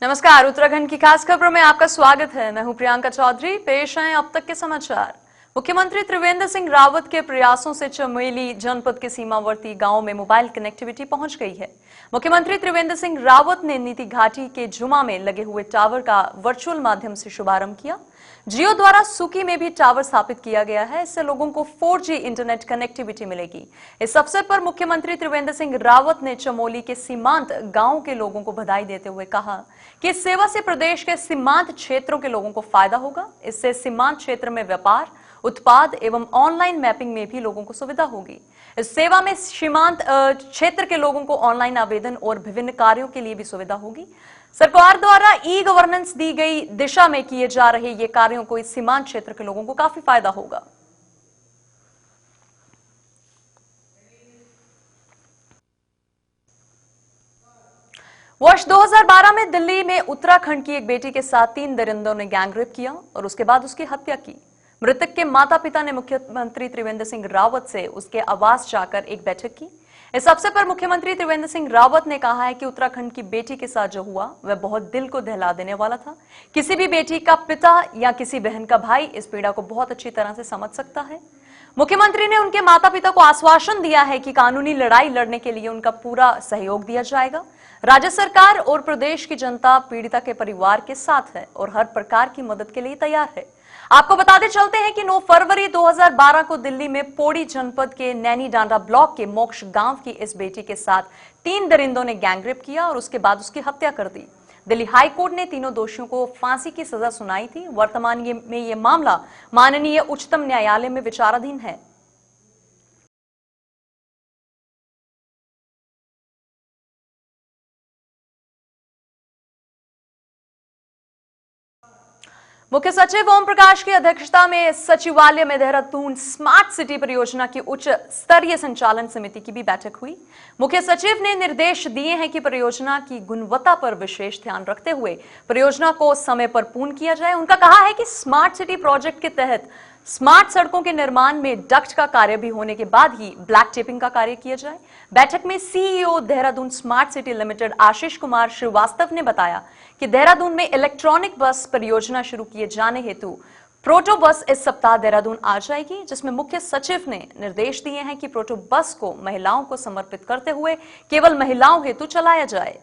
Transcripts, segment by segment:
नमस्कार, उत्तराखंड की खास खबरों में आपका स्वागत है। मैं हूं प्रियंका चौधरी। पेश हैं अब तक के समाचार। मुख्यमंत्री त्रिवेंद्र सिंह रावत के प्रयासों से चमोली जनपद के सीमावर्ती गांवों में मोबाइल कनेक्टिविटी पहुंच गई है। मुख्यमंत्री त्रिवेंद्र सिंह रावत ने नीति घाटी के झुमा में लगे हुए टावर का वर्चुअल माध्यम से शुभारंभ किया। जियो द्वारा सुकी में भी टावर स्थापित किया गया है। इससे लोगों को 4G इंटरनेट कनेक्टिविटी मिलेगी। इस अवसर पर मुख्यमंत्री त्रिवेंद्र सिंह रावत ने चमोली के सीमांत गांव के लोगों को बधाई देते हुए कहा कि इस सेवा से प्रदेश के सीमांत क्षेत्रों के लोगों को फायदा होगा। इससे सीमांत क्षेत्र में व्यापार, उत्पाद एवं ऑनलाइन मैपिंग में भी लोगों को सुविधा होगी। इस सेवा में सीमांत क्षेत्र के लोगों को ऑनलाइन आवेदन और विभिन्न कार्यों के लिए भी सुविधा होगी। सरकार द्वारा ई गवर्नेंस दी गई दिशा में किए जा रहे ये कार्यों को इस सीमांत क्षेत्र के लोगों को काफी फायदा होगा। वर्ष 2012 में दिल्ली में उत्तराखंड की एक बेटी के साथ 3 दरिंदों ने गैंगरेप किया और उसके बाद उसकी हत्या की। मृतक के माता पिता ने मुख्यमंत्री त्रिवेंद्र सिंह रावत से उसके आवास जाकर एक बैठक की। इस अवसर पर मुख्यमंत्री त्रिवेंद्र सिंह रावत ने कहा है कि उत्तराखंड की बेटी के साथ जो हुआ वह बहुत दिल को दहला देने वाला था। किसी भी बेटी का पिता या किसी बहन का भाई इस पीड़ा को बहुत अच्छी तरह से समझ सकता है। मुख्यमंत्री ने उनके माता पिता को आश्वासन दिया है कि कानूनी लड़ाई लड़ने के लिए उनका पूरा सहयोग दिया जाएगा। राज्य सरकार और प्रदेश की जनता पीड़िता के परिवार के साथ है और हर प्रकार की मदद के लिए तैयार है। आपको बताते चलते हैं कि 9 फरवरी 2012 को दिल्ली में पौड़ी जनपद के नैनी डांडा ब्लॉक के मोक्ष गांव की इस बेटी के साथ 3 दरिंदों ने गैंगरेप किया और उसके बाद उसकी हत्या कर दी। दिल्ली हाई कोर्ट ने तीनों दोषियों को फांसी की सजा सुनाई थी। वर्तमान में यह मामला माननीय उच्चतम न्यायालय में विचाराधीन है। मुख्य सचिव ओम प्रकाश की अध्यक्षता में सचिवालय में देहरादून स्मार्ट सिटी परियोजना की उच्च स्तरीय संचालन समिति की भी बैठक हुई। मुख्य सचिव ने निर्देश दिए हैं कि परियोजना की गुणवत्ता पर विशेष ध्यान रखते हुए परियोजना को समय पर पूर्ण किया जाए। उनका कहा है कि स्मार्ट सिटी प्रोजेक्ट के तहत स्मार्ट सड़कों के निर्माण में डक्ट का कार्य भी होने के बाद ही ब्लैक टेपिंग का कार्य किया जाए। बैठक में CEO Dehradun smart city limited Ashish Kumar Shrivastava ने बताया कि देहरादून में इलेक्ट्रॉनिक बस परियोजना शुरू किए जाने हेतु प्रोटो बस इस सप्ताह देहरादून आ जाएगी, जिसमें मुख्य सचिव ने निर्देश दिए हैं कि प्रोटो बस को महिलाओं को समर्पित करते हुए केवल महिलाओं हेतु चलाया जाए।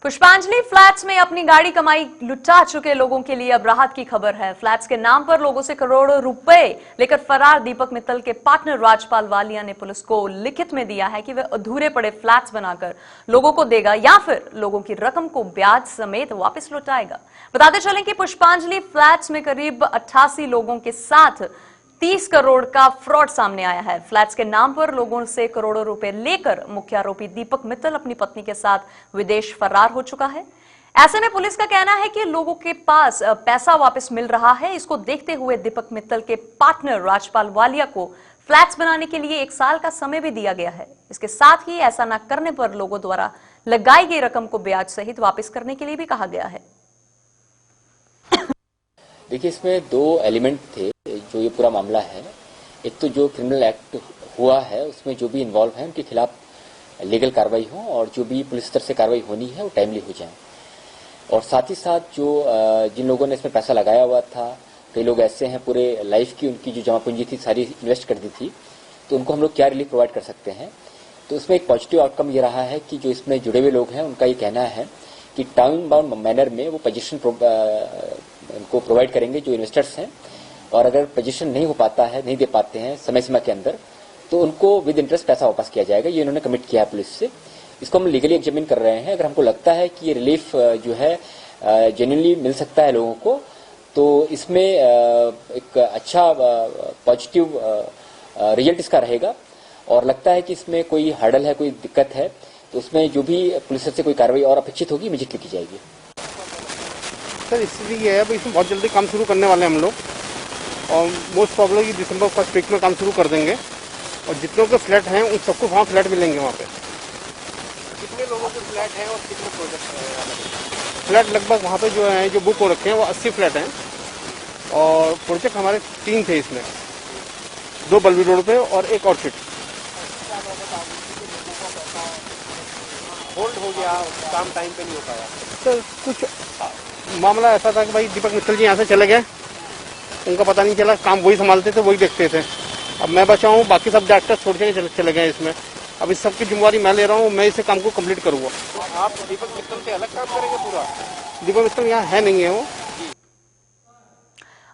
पुष्पांजलि फ्लैट्स में अपनी गाड़ी कमाई लुटा चुके लोगों के लिए अब राहत की खबर है। फ्लैट्स के नाम पर लोगों से करोड़ों रुपए लेकर फरार दीपक मित्तल के पार्टनर राजपाल वालिया ने पुलिस को लिखित में दिया है कि वह अधूरे पड़े फ्लैट्स बनाकर लोगों को देगा या फिर लोगों की रकम को ब्याज समेत वापस लौटाएगा। बताते चलें कि पुष्पांजलि फ्लैट्स में करीब 88 लोगों के साथ 30 करोड़ का फ्रॉड सामने आया है। फ्लैट्स के नाम पर लोगों से करोड़ों रुपए लेकर मुख्य आरोपी दीपक मित्तल अपनी पत्नी के साथ विदेश फरार हो चुका है। ऐसे में पुलिस का कहना है कि लोगों के पास पैसा वापस मिल रहा है। इसको देखते हुए दीपक मित्तल के पार्टनर राजपाल वालिया को फ्लैट्स बनाने के लिए 1 साल का समय भी दिया गया है। इसके साथ ही ऐसा न करने पर लोगों द्वारा लगाई गई रकम को ब्याज सहित वापस करने के लिए भी कहा गया है। देखिए, इसमें 2 एलिमेंट थे जो ये पूरा मामला है। एक तो जो क्रिमिनल एक्ट हुआ है उसमें जो भी इन्वॉल्व है उनके खिलाफ लीगल कार्रवाई हो और जो भी पुलिस स्तर से कार्रवाई होनी है वो टाइमली हो जाए। और साथ ही साथ जो जिन लोगों ने इसमें पैसा लगाया हुआ था, कई लोग ऐसे हैं पूरे लाइफ की उनकी जो जमा पूंजी थी सारी इन्वेस्ट कर दी थी, तो उनको हम लोग क्या रिलीफ प्रोवाइड कर सकते हैं। तो इसमें एक पॉजिटिव आउटकम ये रहा है कि जो इसमें जुड़े हुए लोग हैं उनका ये कहना है कि टाइम बाउंड मैनर में वो पोजीशन उनको प्रोवाइड करेंगे जो इन्वेस्टर्स हैं, और अगर पोजीशन नहीं हो पाता है, नहीं दे पाते हैं समय सीमा के अंदर, तो उनको विद इंटरेस्ट पैसा वापस किया जाएगा। ये उन्होंने कमिट किया है पुलिस से। इसको हम लीगली एग्जामिन कर रहे हैं। अगर हमको लगता है कि ये रिलीफ जो है जेन्युइनली मिल सकता है लोगों को, तो इसमें एक अच्छा पॉजिटिव रिजल्ट इसका रहेगा। और लगता है कि इसमें कोई हर्डल है, कोई दिक्कत है, तो उसमें जो भी पुलिस से कोई कार्रवाई और अपेक्षित होगी इमीडिएटली की जाएगी। सर, स्थिति ये है, इसमें बहुत जल्दी काम शुरू करने वाले हैं हम लोग, और मोस्ट प्रॉब्लम दिसंबर 1 वीक में काम शुरू कर देंगे। और जितनों के फ्लैट हैं उन सबको वहाँ फ्लैट मिलेंगे। वहाँ पे कितने लोगों के फ्लैट हैं और कितने प्रोजेक्ट हैं? फ्लैट लगभग वहाँ पे जो है जो बुक हो रखे हैं वो 80 फ्लैट हैं, और प्रोजेक्ट हमारे 3 थे। इसमें 2 बल्बी रोड पे और एक ऑर्चिड। होल्ड हो गया, काम टाइम पे नहीं हो पाया। सर कुछ मामला ऐसा था कि भाई दीपक मित्तल जी यहाँ से चले गए, उनका पता नहीं चला, काम वही संभालते थे, वही देखते थे। अब मैं बचा हूँ, बाकी सब डायरेक्टर छोड़ के चले गए इसमें। अब इस सब की जिम्मेवारी मैं ले रहा हूँ, मैं इसे काम को कंप्लीट करूँगा। तो आप दीपक मित्तल से अलग काम करेंगे पूरा? दीपक मित्तल यहाँ है नहीं है वो।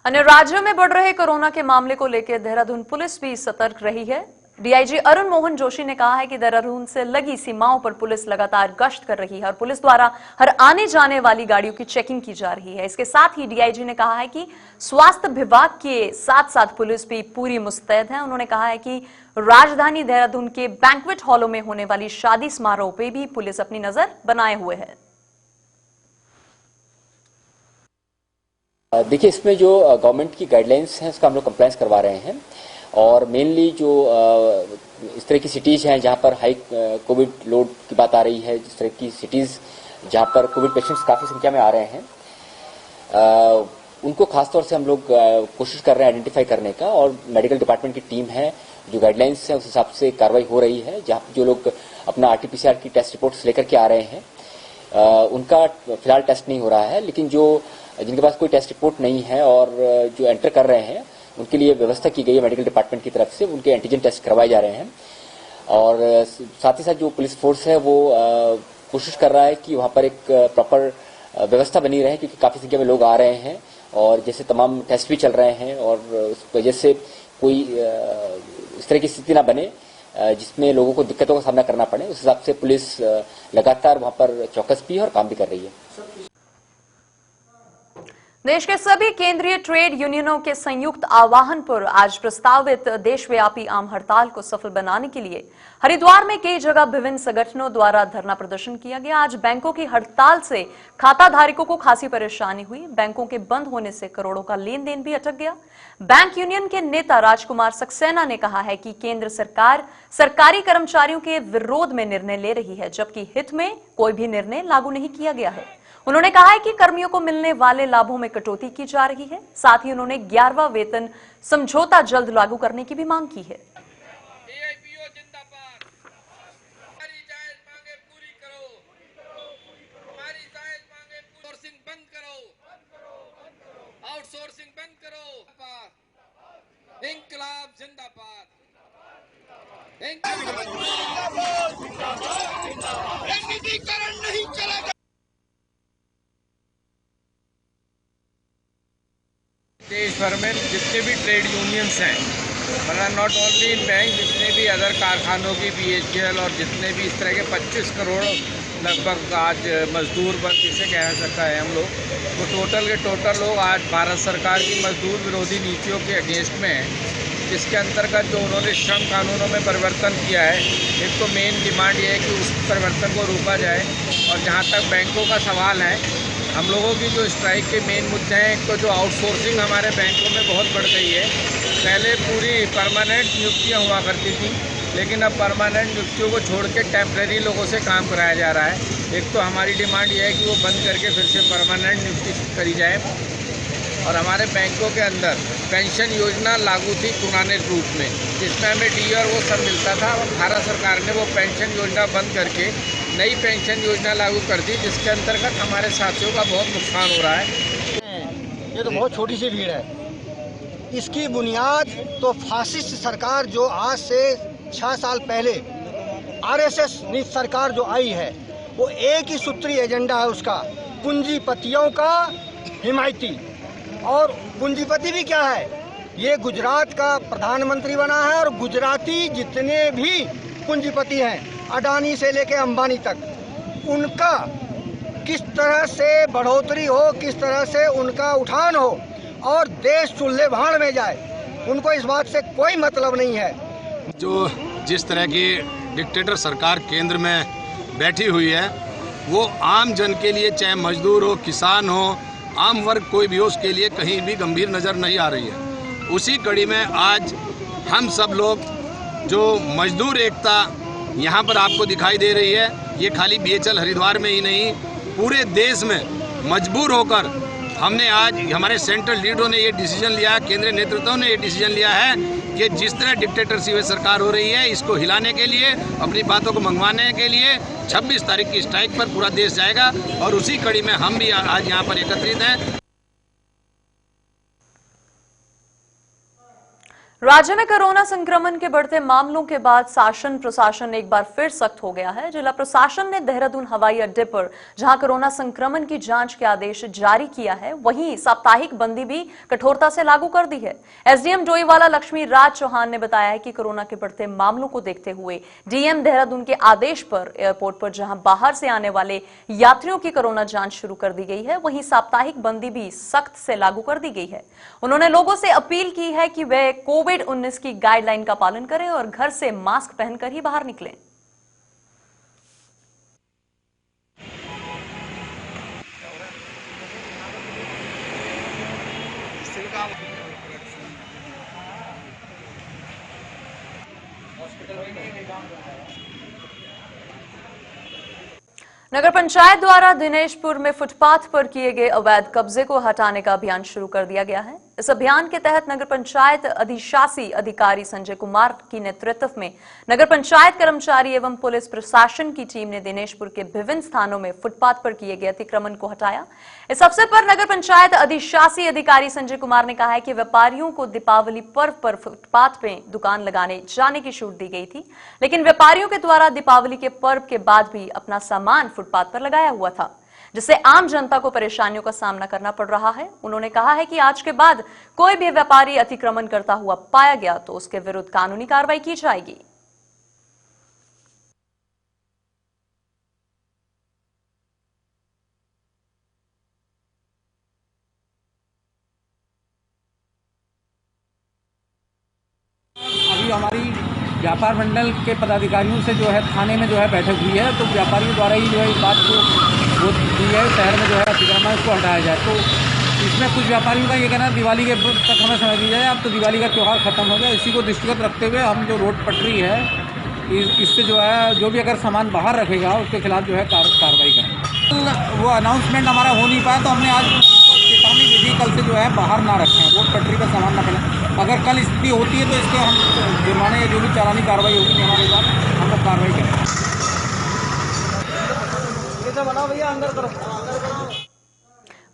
अन्य राज्यों में बढ़ रहे कोरोना के मामले को लेकर देहरादून पुलिस भी सतर्क रही है। डीआईजी अरुण मोहन जोशी ने कहा है कि देहरादून से लगी सीमाओं पर पुलिस लगातार गश्त कर रही है और पुलिस द्वारा हर आने जाने वाली गाड़ियों की चेकिंग की जा रही है। इसके साथ ही डीआईजी ने कहा है कि स्वास्थ्य विभाग के साथ साथ पुलिस भी पूरी मुस्तैद है। उन्होंने कहा है कि राजधानी देहरादून के बैंक्वेट हॉलों में होने वाली शादी समारोह पे भी पुलिस अपनी नजर बनाए हुए है। देखिए, इसमें जो गवर्नमेंट की गाइडलाइंस हैं उसका हम लोग कंप्लायंस करवा रहे हैं और मेनली जो इस तरह की सिटीज हैं जहां पर हाई कोविड लोड की बात आ रही है, जिस तरह की सिटीज जहां पर कोविड पेशेंट्स काफी संख्या में आ रहे हैं, उनको खासतौर से हम लोग कोशिश कर रहे हैं आइडेंटिफाई करने का और मेडिकल डिपार्टमेंट की टीम है, जो गाइडलाइंस है उस हिसाब से कार्रवाई हो रही है। जहां जो लोग अपना आरटीपीसीआर की टेस्ट रिपोर्ट्स लेकर के आ रहे हैं उनका फिलहाल टेस्ट नहीं हो रहा है, लेकिन जो जिनके पास कोई टेस्ट रिपोर्ट नहीं है और जो एंटर कर रहे हैं उनके लिए व्यवस्था की गई है मेडिकल डिपार्टमेंट की तरफ से, उनके एंटीजन टेस्ट करवाए जा रहे हैं। और साथ ही साथ जो पुलिस फोर्स है वो कोशिश कर रहा है कि वहां पर एक प्रॉपर व्यवस्था बनी रहे, क्योंकि काफी संख्या में लोग आ रहे हैं और जैसे तमाम टेस्ट भी चल रहे हैं और उस वजह से कोई इस तरह की स्थिति ना बने जिसमें लोगों को दिक्कतों का सामना करना पड़े। उस हिसाब से पुलिस लगातार वहां पर चौकस भी है और काम भी कर रही है। देश के सभी केंद्रीय ट्रेड यूनियनों के संयुक्त आह्वान पर आज प्रस्तावित देशव्यापी आम हड़ताल को सफल बनाने के लिए हरिद्वार में कई जगह विभिन्न संगठनों द्वारा धरना प्रदर्शन किया गया। आज बैंकों की हड़ताल से खाता धारकों को खासी परेशानी हुई। बैंकों के बंद होने से करोड़ों का लेन देन भी अटक गया। बैंक यूनियन के नेता राजकुमार सक्सेना ने कहा है कि केंद्र सरकार सरकारी कर्मचारियों के विरोध में निर्णय ले रही है, जबकि हित में कोई भी निर्णय लागू नहीं किया गया है। उन्होंने कहा है कि कर्मियों को मिलने वाले लाभों में कटौती की जा रही है। साथ ही उन्होंने 11वां वेतन समझौता जल्द लागू करने की भी मांग की है। एआईपीओ जिंदाबाद, हमारी जायज मांगे पूरी करो, हमारी जायज मांगे आउटसोर्सिंग बंद करो, आउटसोर्सिंग बंद करो। इंकलाब जिंदाबाद, निजीकरण नहीं चलेगा। देश भर में जितने भी ट्रेड यूनियंस हैं, मतलब नॉट ओनली इन बैंक, जितने भी अदर कारखानों की बीएचईएल और जितने भी इस तरह के 25 करोड़ लगभग आज मजदूर वर्ग जिसे कह सकता है हम लोग, तो टोटल के टोटल लोग आज भारत सरकार की मजदूर विरोधी नीतियों के अगेंस्ट में हैं, जिसके अंतर्गत जो उन्होंने श्रम कानूनों में परिवर्तन किया है। एक तो मेन डिमांड ये है कि उस परिवर्तन को रोका जाए। और जहाँ तक बैंकों का सवाल है, हम लोगों की जो स्ट्राइक के मेन मुद्दे हैं, एक तो जो आउटसोर्सिंग हमारे बैंकों में बहुत बढ़ गई है। पहले पूरी परमानेंट नियुक्तियां हुआ करती थी, लेकिन अब परमानेंट नियुक्तियों को छोड़ के टेम्प्रेरी लोगों से काम कराया जा रहा है। एक तो हमारी डिमांड ये है कि वो बंद करके फिर से परमानेंट नियुक्ति करी जाए। और हमारे बैंकों के अंदर पेंशन योजना लागू थी पुराने रूप में, जिसमें हमें डी और वो सब मिलता था। और भारत सरकार ने वो पेंशन योजना बंद करके नई पेंशन योजना लागू कर दी, जिसके अंतर्गत हमारे साथियों का बहुत नुकसान हो रहा है। ये तो बहुत छोटी सी भीड़ है। इसकी बुनियाद तो फासिस्ट सरकार जो आज से 6 साल पहले आरएसएस सरकार जो आई है, वो एक ही सूत्री एजेंडा है उसका, पूंजीपतियों का हिमायती। और पूंजीपति भी क्या है, ये गुजरात का प्रधानमंत्री बना है और गुजराती जितने भी पूंजीपति हैं, अडानी से लेके अंबानी तक, उनका किस तरह से बढ़ोतरी हो, किस तरह से उनका उठान हो और देश चूल्हे भाड़ में जाए, उनको इस बात से कोई मतलब नहीं है। जो जिस तरह की डिक्टेटर सरकार केंद्र में बैठी हुई है, वो आम जन के लिए, चाहे मजदूर हो, किसान हो, आम वर्ग कोई भी हो, उसके लिए कहीं भी गंभीर नज़र नहीं आ रही है। उसी कड़ी में आज हम सब लोग जो मजदूर एकता यहाँ पर आपको दिखाई दे रही है, ये खाली बीएचएल हरिद्वार में ही नहीं, पूरे देश में मजबूर होकर हमने आज हमारे सेंट्रल लीडरों ने ये डिसीजन लिया, केंद्रीय नेतृत्व ने ये डिसीजन लिया है कि जिस तरह डिक्टेटरशिप सरकार हो रही है, इसको हिलाने के लिए, अपनी बातों को मंगवाने के लिए 26 तारीख की स्ट्राइक पर पूरा देश जाएगा और उसी कड़ी में हम भी आज यहाँ पर एकत्रित हैं। राज्य में कोरोना संक्रमण के बढ़ते मामलों के बाद शासन प्रशासन एक बार फिर सख्त हो गया है। जिला प्रशासन ने देहरादून हवाई अड्डे पर जहां कोरोना संक्रमण की जांच के आदेश जारी किया है, वहीं साप्ताहिक बंदी भी कठोरता से लागू कर दी है। एसडीएम डोईवाला लक्ष्मी राज चौहान ने बताया है कि कोरोना के बढ़ते मामलों को देखते हुए डीएम देहरादून के आदेश पर एयरपोर्ट पर जहां बाहर से आने वाले यात्रियों की कोरोना जांच शुरू कर दी गई है, वहीं साप्ताहिक बंदी भी सख्त से लागू कर दी गई है। उन्होंने लोगों से अपील की है कि वे कोविड-19 की गाइडलाइन का पालन करें और घर से मास्क पहनकर ही बाहर निकलें। नगर पंचायत द्वारा दिनेशपुर में फुटपाथ पर किए गए अवैध कब्जे को हटाने का अभियान शुरू कर दिया गया है। इस अभियान के तहत नगर पंचायत अधिशासी अधिकारी संजय कुमार की नेतृत्व में नगर पंचायत कर्मचारी एवं पुलिस प्रशासन की टीम ने दिनेशपुर के विभिन्न स्थानों में फुटपाथ पर किए गए अतिक्रमण को हटाया। इस अवसर पर नगर पंचायत अधिशासी अधिकारी संजय कुमार ने कहा है कि व्यापारियों को दीपावली पर्व पर फुटपाथ में दुकान लगाने जाने की छूट दी गई थी, लेकिन व्यापारियों के द्वारा दीपावली के पर्व के बाद भी अपना सामान फुटपाथ पर लगाया हुआ था, जिससे आम जनता को परेशानियों का सामना करना पड़ रहा है। उन्होंने कहा है कि आज के बाद कोई भी व्यापारी अतिक्रमण करता हुआ पाया गया तो उसके विरुद्ध कानूनी कार्रवाई की जाएगी। अभी हमारी व्यापार मंडल के पदाधिकारियों से जो है थाने में जो है बैठक हुई है, तो व्यापारियों द्वारा ही जो है इस बात को वो दी है शहर में जो है अतिक्रमण को हटाया जाए। तो इसमें कुछ व्यापारियों का ये कहना है दिवाली के तक हमें समय दी जाए, अब तो दिवाली का त्यौहार खत्म हो गया। इसी को दृष्टिगत रखते हुए हम जो रोड पटरी है इससे जो है जो भी अगर सामान बाहर रखेगा उसके खिलाफ जो है कार्रवाई करेंगे। वो अनाउंसमेंट हमारा हो नहीं पाया तो हमने आज चेतावनी दी थी कल से जो है बाहर ना रखें, रोड पटरी पर सामान ना फैलाएं। अगर कल स्थिति होती है तो इसके हम जुर्माने या जो भी चालानी कार्रवाई होगी हमारे द्वारा हम लोग कार्रवाई करेंगे।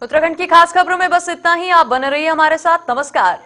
उत्तराखंड की खास खबरों में बस इतना ही। आप बने रहिए हमारे साथ। नमस्कार।